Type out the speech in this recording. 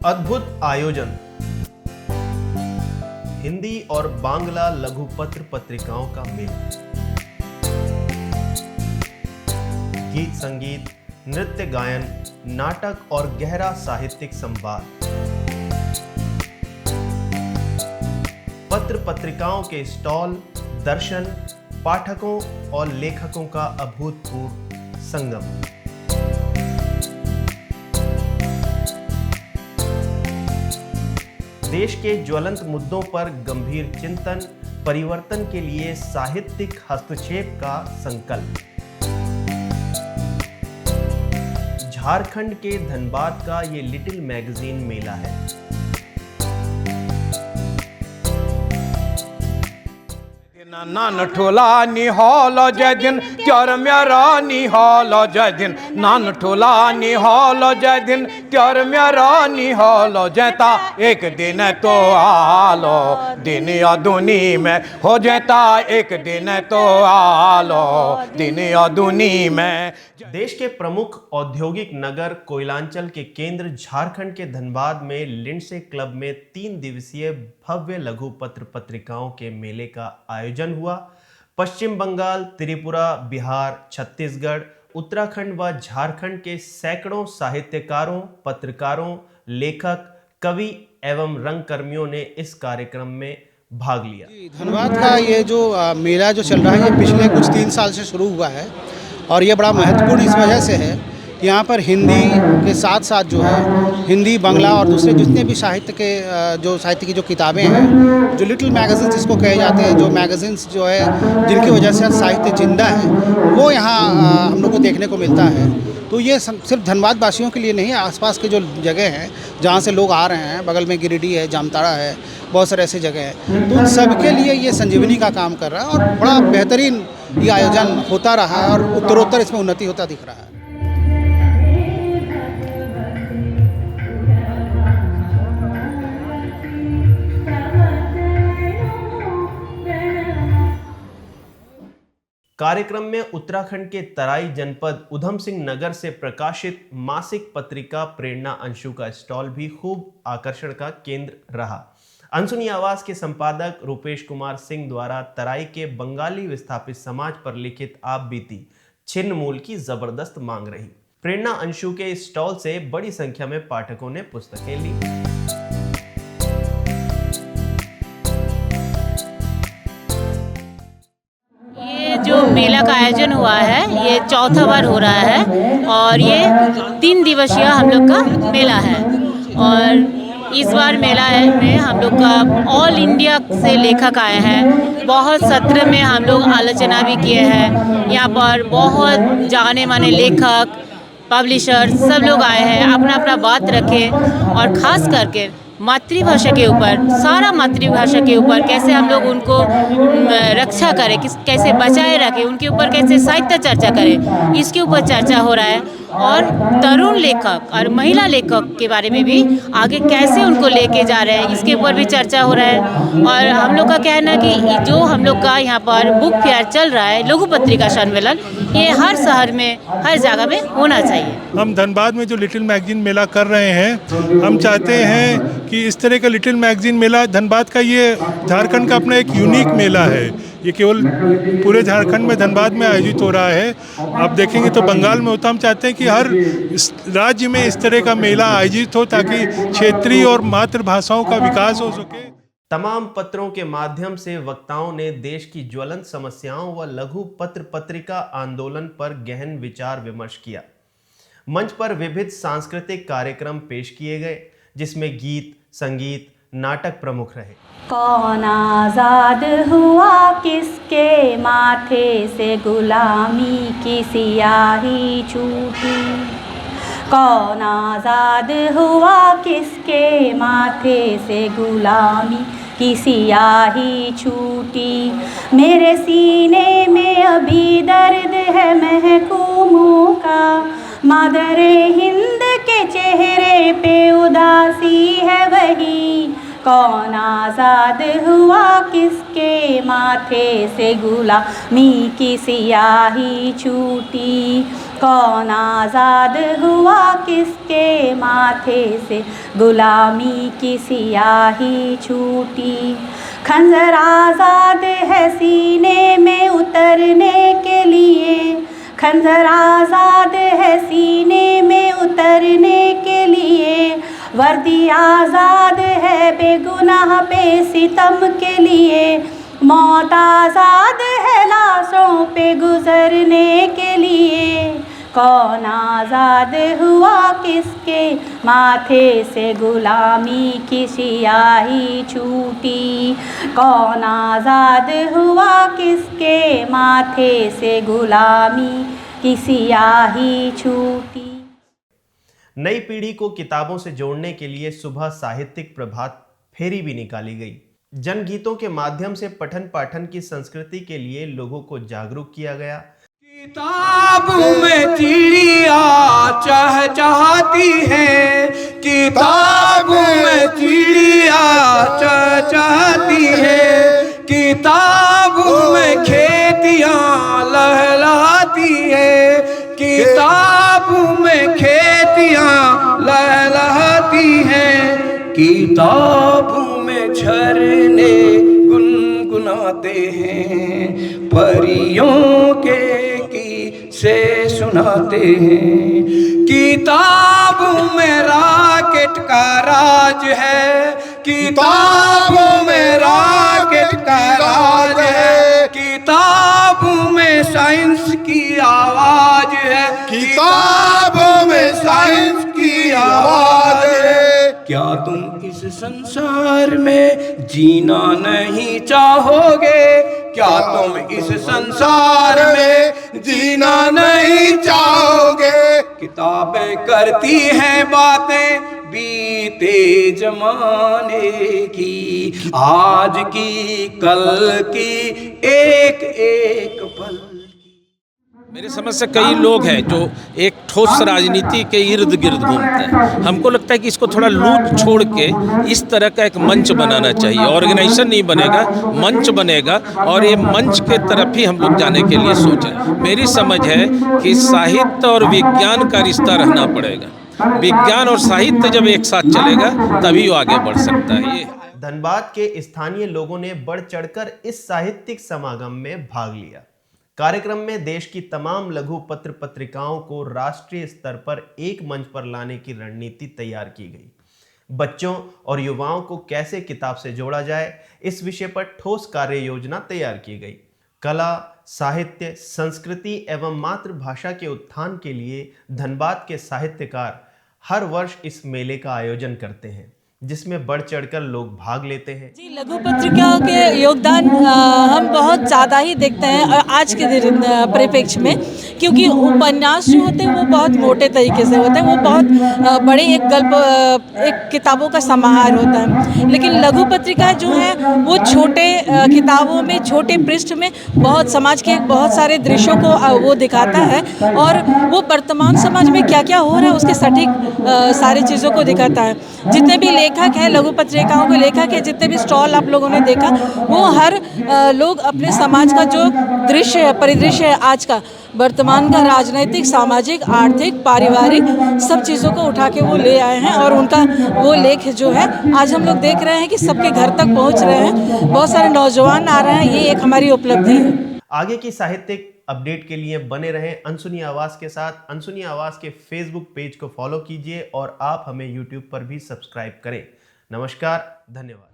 अद्भुत आयोजन। हिंदी और बांग्ला लघु पत्र पत्रिकाओं का मेला। गीत संगीत, नृत्य गायन, नाटक और गहरा साहित्यिक संवाद। पत्र पत्रिकाओं के स्टॉल, दर्शन, पाठकों और लेखकों का अभूतपूर्व संगम। देश के ज्वलंत मुद्दों पर गंभीर चिंतन, परिवर्तन के लिए साहित्यिक हस्तक्षेप का संकल्प। झारखंड के धनबाद का ये लिटिल मैगजीन मेला है। नान ठोला निहाल जय दिन त्योर मेरा निहाल जय दिन। नान ठोला निहाल जय दिन त्योर मेरा निहाल जयता। एक दिन तो आलो दिन अदुनी में हो जाता। एक दिन तो आलो दिन अदुनी में। देश के प्रमुख औद्योगिक नगर कोयलांचल के केंद्र झारखंड के धनबाद में लिंडसे क्लब में 3 दिवसीय भव्य लघु पत्र पत्रिकाओं के मेले का आयोजन हुआ। पश्चिम बंगाल, त्रिपुरा, बिहार, छत्तीसगढ़, उत्तराखंड व झारखंड के सैकड़ों साहित्यकारों, पत्रकारों, लेखक, कवि एवं रंगकर्मियों ने इस कार्यक्रम में भाग लिया। धनबाद का ये जो मेला जो चल रहा है, ये पिछले कुछ 3 साल से शुरू हुआ है और ये बड़ा महत्वपूर्ण इस वजह से है कि यहाँ पर हिंदी के साथ साथ जो है हिंदी, बांग्ला और दूसरे जितने भी साहित्य की जो किताबें हैं, जो लिटिल मैगजीन जिसको कहे जाते हैं, जो मैगजीन्स जो है जिनकी वजह से साहित्य जिंदा है, वो यहाँ हम लोग को देखने को मिलता है। तो ये सिर्फ धनबाद वासियों के लिए नहीं, आसपास के जो जगह हैं जहाँ से लोग आ रहे हैं, बगल में गिरिडीह है, जामताड़ा है, बहुत सारे ऐसे जगह हैं, तो उन सब के लिए ये संजीवनी का काम कर रहा है और बड़ा बेहतरीन ये आयोजन होता रहा है और उत्तरोत्तर इसमें उन्नति होता दिख रहा है। कार्यक्रम में उत्तराखंड के तराई जनपद उधम सिंह नगर से प्रकाशित मासिक पत्रिका प्रेरणा अंशु का स्टॉल भी खूब आकर्षण का केंद्र रहा। अनसुनी आवाज के संपादक रूपेश कुमार सिंह द्वारा तराई के बंगाली विस्थापित समाज पर लिखित आप बीती छिन्न मूल की जबरदस्त मांग रही। प्रेरणा अंशु के इस स्टॉल से बड़ी संख्या में पाठकों ने पुस्तकें ली। जो मेला का आयोजन हुआ है ये चौथा बार हो रहा है और ये 3 दिवसीय हम लोग का मेला है। और इस बार मेला में हम लोग का ऑल इंडिया से लेखक आए हैं। बहुत सत्र में हम लोग आलोचना भी किए हैं। यहाँ पर बहुत जाने माने लेखक, पब्लिशर सब लोग आए हैं, अपना अपना बात रखे और ख़ास करके मातृभाषा के ऊपर, सारा मातृभाषा के ऊपर कैसे हम लोग उनको रक्षा करें, कैसे बचाए रखें, उनके ऊपर कैसे साहित्य चर्चा करें, इसके ऊपर चर्चा हो रहा है। और तरुण लेखक और महिला लेखक के बारे में भी आगे कैसे उनको लेके जा रहे हैं, इसके ऊपर भी चर्चा हो रहा है। और हम लोग का कहना है कि जो हम लोग का यहाँ पर बुक फेयर चल रहा है, लघु पत्रिका सम्मेलन, ये हर शहर में, हर जगह में होना चाहिए। हम धनबाद में जो लिटिल मैगजीन मेला कर रहे हैं, हम चाहते हैं कि इस तरह का लिटिल मैगजीन मेला, धनबाद का ये झारखंड का अपना एक यूनिक मेला है। ये केवल पूरे झारखंड में, धनबाद में आयोजित हो रहा है। आप देखेंगे तो बंगाल में होता। हम चाहते हैं कि हर राज्य में इस तरह का मेला आयोजित हो ताकि क्षेत्रीय और मातृभाषाओं का विकास हो सके। तमाम पत्रों के माध्यम से वक्ताओं ने देश की ज्वलंत समस्याओं व लघु पत्र पत्रिका आंदोलन पर गहन विचार विमर्श किया। मंच पर विविध सांस्कृतिक कार्यक्रम पेश किए गए, जिसमें गीत, संगीत, नाटक प्रमुख रहे। कौन आज़ाद हुआ किसके माथे से गुलामी की सियाही छूटी। कौन आज़ाद हुआ किसके माथे से गुलामी की सियाही छूटी। मेरे सीने में अभी दर्द है महकूमों का, मादरे हिंद के चेहरे पे उदासी है वही। कौन आज़ाद हुआ किसके माथे से गुलामी की सियाही छूटी। कौन आज़ाद हुआ किसके माथे से गुलामी की सियाही छूटी। खंजर आज़ाद है सीने में उतरने के लिए, खंजर आज़ाद है सीने में उतरने के लिए, वर्दी आज़ाद है बेगुनाह पे सितम के लिए, मौत आज़ाद है लाशों पे गुजरने के लिए। कौन आज़ाद हुआ किसके माथे से गुलामी की सियाही छूटी। कौन आज़ाद हुआ किसके माथे से गुलामी की सियाही छूटी। नई पीढ़ी को किताबों से जोड़ने के लिए सुबह साहित्यिक प्रभात फेरी भी निकाली गई। जनगीतों के माध्यम से पठन पाठन की संस्कृति के लिए लोगों को जागरूक किया गया। किताब में चिड़िया चहचहाती है, किताब में चिड़िया चहचहाती है, किताब में खेतियाँ लहलहाती है, किताब में खेतियाँ लहलहाती हैं, किताब में झरने गुनगुनाते हैं, परियों के किस्से सुनाते हैं, किताब में रॉकेट का राज है, किताब में रॉकेट का राज है, किताब में साइंस की आवाज है, किताब में साइंस की आवाज है। क्या तुम इस संसार में जीना नहीं चाहोगे, क्या तुम इस संसार में जीना नहीं चाहोगे। किताबें करती हैं बातें बीते जमाने की, आज की कल की एक एक पल। मेरे समझ से कई लोग हैं जो एक ठोस राजनीति के इर्द गिर्द घूमते हैं। हमको लगता है कि इसको थोड़ा लूट छोड़ के इस तरह का एक मंच बनाना चाहिए। ऑर्गेनाइजेशन नहीं बनेगा, मंच बनेगा, और ये मंच के तरफ ही हम लोग जाने के लिए सोचें। मेरी समझ है कि साहित्य और विज्ञान का रिश्ता रहना पड़ेगा। विज्ञान और साहित्य जब एक साथ चलेगा तभी वो आगे बढ़ सकता है। ये धनबाद के स्थानीय लोगों ने बढ़ चढ़कर इस साहित्यिक समागम में भाग लिया। कार्यक्रम में देश की तमाम लघु पत्र पत्रिकाओं को राष्ट्रीय स्तर पर एक मंच पर लाने की रणनीति तैयार की गई। बच्चों और युवाओं को कैसे किताब से जोड़ा जाए, इस विषय पर ठोस कार्य योजना तैयार की गई। कला, साहित्य, संस्कृति एवं मातृभाषा के उत्थान के लिए धनबाद के साहित्यकार हर वर्ष इस मेले का आयोजन करते हैं, जिसमें बढ़ चढ़कर लोग भाग लेते हैं। जी, लघु पत्रिकाओं के योगदान हम बहुत ज़्यादा ही देखते हैं आज के परिप्रेक्ष्य में, क्योंकि उपन्यास जो होते हैं वो बहुत मोटे तरीके से होते हैं, वो बहुत बड़े एक गल्प एक किताबों का समाहार होता है। लेकिन लघु पत्रिका जो है वो छोटे किताबों में, छोटे पृष्ठ में बहुत समाज के बहुत सारे दृश्यों को वो दिखाता है, और वो वर्तमान समाज में क्या क्या हो रहा है उसके सटीक सारी चीज़ों को दिखाता है। जितने भी लेखक हैं, लघु पत्रिकाओं के लेखक हैं, जितने भी स्टॉल आप लोगों ने देखा, वो हर लोग अपने समाज का जो परिदृश्य है आज का, वर्तमान का, राजनीतिक, सामाजिक, आर्थिक, पारिवारिक सब चीज़ों को उठा के वो ले आए हैं, और उनका वो लेख जो है आज हम लोग देख रहे हैं कि सबके घर तक पहुंच रहे हैं। बहुत सारे नौजवान आ रहे हैं, ये एक हमारी उपलब्धि है। आगे की साहित्यिक अपडेट के लिए बने रहें अनसुनी आवाज़ के साथ। अनसुनी आवाज़ के फेसबुक पेज को फॉलो कीजिए और आप हमें यूट्यूब पर भी सब्सक्राइब करें। नमस्कार, धन्यवाद।